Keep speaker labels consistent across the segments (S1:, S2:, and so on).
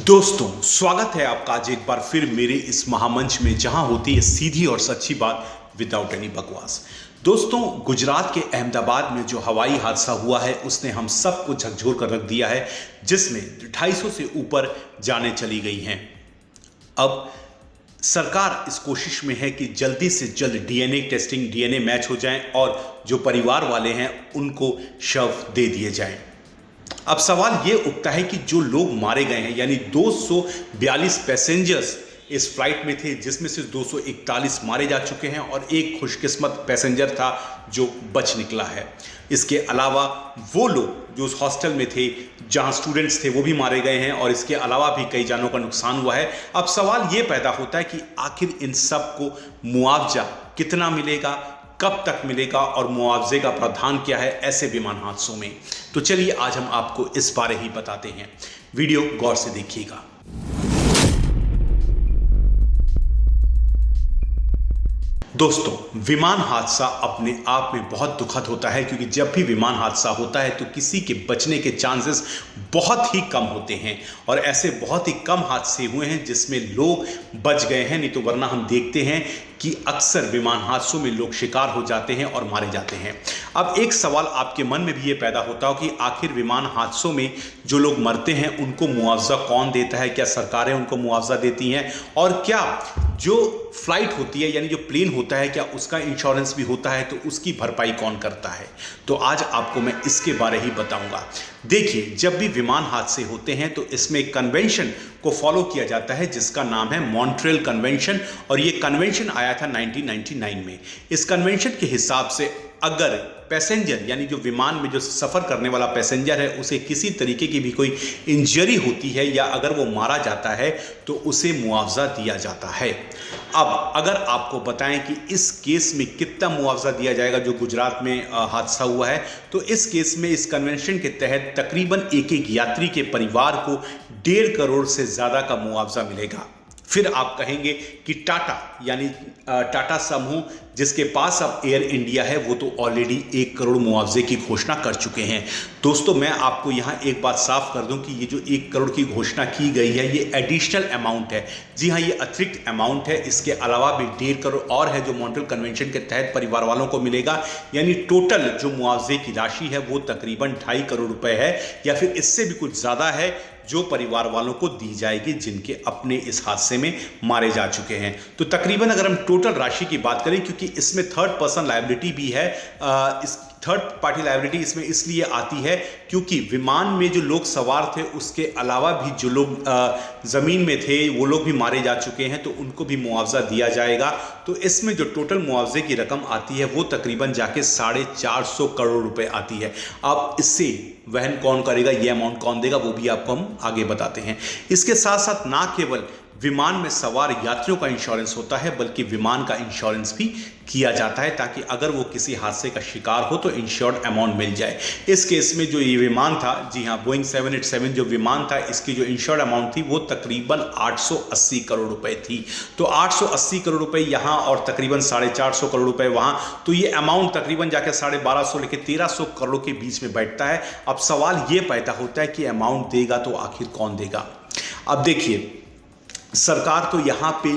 S1: दोस्तों, स्वागत है आपका आज एक बार फिर मेरे इस महामंच में, जहां होती है सीधी और सच्ची बात विदाउट एनी बकवास। दोस्तों, गुजरात के अहमदाबाद में जो हवाई हादसा हुआ है उसने हम सबको झकझोर कर रख दिया है, जिसमें 250 से ऊपर जानें चली गई हैं। अब सरकार इस कोशिश में है कि जल्दी से जल्द डीएनए टेस्टिंग, डीएनए मैच हो जाएं और जो परिवार वाले हैं उनको शव दे दिए जाएं। अब सवाल ये उठता है कि जो लोग मारे गए हैं, यानी 242 पैसेंजर्स इस फ्लाइट में थे, जिसमें से 241 मारे जा चुके हैं और एक खुशकिस्मत पैसेंजर था जो बच निकला है। इसके अलावा वो लोग जो उस हॉस्टल में थे जहां स्टूडेंट्स थे वो भी मारे गए हैं और इसके अलावा भी कई जानों का नुकसान हुआ है। अब सवाल ये पैदा होता है कि आखिर इन सब को मुआवजा कितना मिलेगा, कब तक मिलेगा और मुआवजे का प्रावधान क्या है ऐसे विमान हादसों में। तो चलिए आज हम आपको इस बारे ही बताते हैं। वीडियो गौर से देखिएगा। दोस्तों, विमान हादसा अपने आप में बहुत दुखद होता है, क्योंकि जब भी विमान हादसा होता है तो किसी के बचने के चांसेस बहुत ही कम होते हैं और ऐसे बहुत ही कम हादसे हुए हैं जिसमें लोग बच गए हैं। नहीं तो वरना हम देखते हैं कि अक्सर विमान हादसों में लोग शिकार हो जाते हैं और मारे जाते हैं। अब एक सवाल आपके मन में भी ये पैदा होता हो कि आखिर विमान हादसों में जो लोग मरते हैं उनको मुआवजा कौन देता है? क्या सरकारें उनको मुआवजा देती हैं? और क्या जो फ्लाइट होती है, यानी जो प्लेन होता है, क्या उसका इंश्योरेंस भी होता है? तो उसकी भरपाई कौन करता है? तो आज आपको मैं इसके बारे ही बताऊंगा। देखिए, जब भी विमान हादसे होते हैं तो इसमें एक कन्वेंशन को फॉलो किया जाता है जिसका नाम है मॉन्ट्रियल कन्वेंशन, और ये कन्वेंशन आया था 1999 में। इस कन्वेंशन के हिसाब से अगर पैसेंजर, यानी जो विमान में जो सफ़र करने वाला पैसेंजर है, उसे किसी तरीके की भी कोई इंजरी होती है या अगर वो मारा जाता है तो उसे मुआवजा दिया जाता है। अब अगर आपको बताएं कि इस केस में कितना मुआवजा दिया जाएगा जो गुजरात में हादसा हुआ है, तो इस केस में इस कन्वेंशन के तहत तकरीबन एक यात्री के परिवार को 1.5 करोड़ से ज़्यादा का मुआवजा मिलेगा। फिर आप कहेंगे कि टाटा, यानी टाटा समूह जिसके पास अब एयर इंडिया है, वो तो ऑलरेडी 1 करोड़ मुआवजे की घोषणा कर चुके हैं। दोस्तों, मैं आपको यहाँ एक बात साफ कर दूं कि ये जो 1 करोड़ की घोषणा की गई है ये एडिशनल अमाउंट है। जी हाँ, ये अतिरिक्त अमाउंट है। इसके अलावा भी 1.5 करोड़ और है जो मॉन्ट्रियल कन्वेंशन के तहत परिवार वालों को मिलेगा, यानी टोटल जो मुआवजे की राशि है वो तकरीबन 2.5 करोड़ रुपए है, या फिर इससे भी कुछ ज़्यादा है जो परिवार वालों को दी जाएगी जिनके अपने इस हादसे में मारे जा चुके हैं। तो तकरीबन अगर हम टोटल राशि की बात करें, क्योंकि इसमें थर्ड पर्सन लायबिलिटी भी है, इस थर्ड पार्टी लायबिलिटी इसमें इसलिए आती है क्योंकि विमान में जो लोग सवार थे उसके अलावा भी जो लोग ज़मीन में थे वो लोग भी मारे जा चुके हैं, तो उनको भी मुआवजा दिया जाएगा। तो इसमें जो टोटल मुआवजे की रकम आती है वो तकरीबन जाके 450 करोड़ रुपए आती है। अब इससे वहन कौन करेगा, ये अमाउंट कौन देगा, वो भी आपको हम आगे बताते हैं। इसके साथ साथ ना केवल विमान में सवार यात्रियों का इंश्योरेंस होता है, बल्कि विमान का इंश्योरेंस भी किया जाता है ताकि अगर वो किसी हादसे का शिकार हो तो इंश्योर्ड अमाउंट मिल जाए। इस केस में जो ये विमान था, जी हाँ, बोइंग 787 जो विमान था, इसकी जो इंश्योर्ड अमाउंट थी वो तकरीबन 880 करोड़ रुपए थी। तो 880 करोड़ रुपए यहाँ और तकरीबन 450 करोड़ रुपए वहाँ, तो ये अमाउंट तकरीबन जाकर 1250 लेके 1300 करोड़ के बीच में बैठता है। अब सवाल ये पैदा होता है कि अमाउंट देगा तो आखिर कौन देगा? अब देखिए, सरकार तो यहाँ पे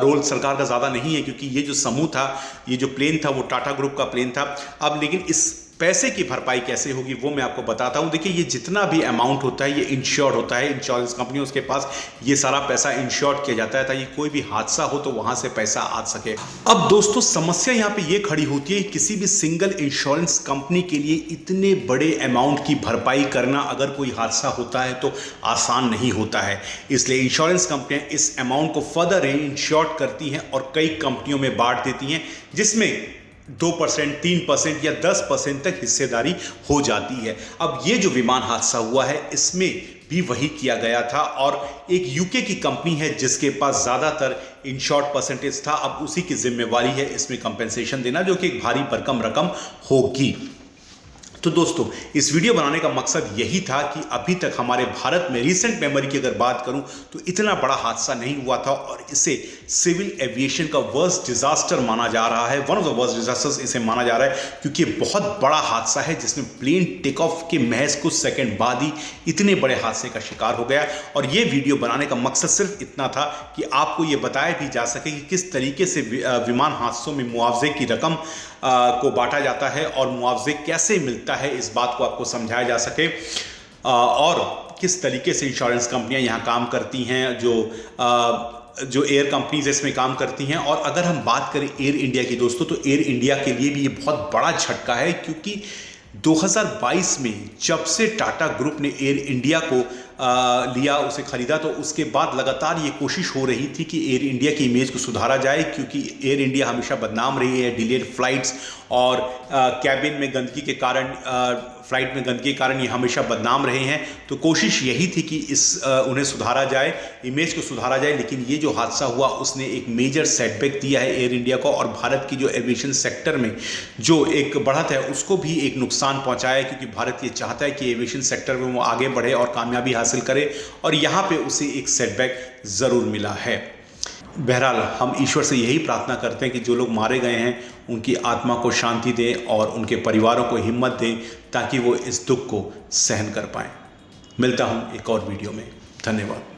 S1: रोल सरकार का ज़्यादा नहीं है, क्योंकि ये जो समूह था, ये जो प्लेन था वो टाटा ग्रुप का प्लेन था। अब लेकिन इस पैसे की भरपाई कैसे होगी वो मैं आपको बताता हूँ। देखिए, ये जितना भी अमाउंट होता है ये इंश्योर्ड होता है, इंश्योरेंस कंपनियों के पास ये सारा पैसा इंश्योर्ड किया जाता है ताकि कोई भी हादसा हो तो वहाँ से पैसा आ सके। अब दोस्तों, समस्या यहाँ पे ये खड़ी होती है, किसी भी सिंगल इंश्योरेंस कंपनी के लिए इतने बड़े अमाउंट की भरपाई करना अगर कोई हादसा होता है तो आसान नहीं होता है। इसलिए इंश्योरेंस कंपनियाँ इस अमाउंट को फर्दर इंश्योर्ड करती हैं और कई कंपनियों में बांट देती हैं, जिसमें 2%, 3% या 10% तक हिस्सेदारी हो जाती है। अब ये जो विमान हादसा हुआ है इसमें भी वही किया गया था, और एक यूके की कंपनी है जिसके पास ज़्यादातर इंश्योर्ड परसेंटेज था। अब उसी की जिम्मेवारी है इसमें कंपेंसेशन देना, जो कि एक भारी भरकम रकम होगी। तो दोस्तों, इस वीडियो बनाने का मकसद यही था कि अभी तक हमारे भारत में रीसेंट मेमोरी की अगर बात करूं तो इतना बड़ा हादसा नहीं हुआ था और इसे सिविल एविएशन का वर्स्ट डिजास्टर माना जा रहा है। One of the worst disasters इसे माना जा रहा है क्योंकि ये बहुत बड़ा हादसा है जिसमें प्लेन टेक ऑफ के महज कुछ सेकंड बाद ही इतने बड़े हादसे का शिकार हो गया। और ये वीडियो बनाने का मकसद सिर्फ इतना था कि आपको ये बताया भी जा सके कि किस तरीके से विमान हादसों में मुआवजे की रकम को बांटा जाता है और मुआवजे कैसे मिलता है, इस बात को आपको समझाया जा सके और किस तरीके से इंश्योरेंस कंपनियां यहाँ काम करती हैं, जो एयर कंपनीज इसमें काम करती हैं। और अगर हम बात करें एयर इंडिया की दोस्तों, तो एयर इंडिया के लिए भी ये बहुत बड़ा झटका है क्योंकि 2022 में जब से टाटा ग्रुप ने एयर इंडिया को लिया, उसे खरीदा, तो उसके बाद लगातार ये कोशिश हो रही थी कि एयर इंडिया की इमेज को सुधारा जाए क्योंकि एयर इंडिया हमेशा बदनाम रही है डिलेड फ्लाइट्स और कैबिन में गंदगी के कारण, फ्लाइट में गंदगी के कारण ये हमेशा बदनाम रहे हैं। तो कोशिश यही थी कि उन्हें सुधारा जाए, इमेज को सुधारा जाए। लेकिन ये जो हादसा हुआ उसने एक मेजर सेटबैक दिया है एयर इंडिया को और भारत की जो एविएशन सेक्टर में जो एक बढ़त है उसको भी एक नुकसान पहुंचाया है क्योंकि भारत ये चाहता है कि एविएशन सेक्टर में वो आगे बढ़े और कामयाबी हासिल करे और यहाँ पे उसे एक सेटबैक ज़रूर मिला है। बहरहाल हम ईश्वर से यही प्रार्थना करते हैं कि जो लोग मारे गए हैं उनकी आत्मा को शांति दें और उनके परिवारों को हिम्मत दें ताकि वो इस दुख को सहन कर पाएं। मिलता हूं एक और वीडियो में। धन्यवाद।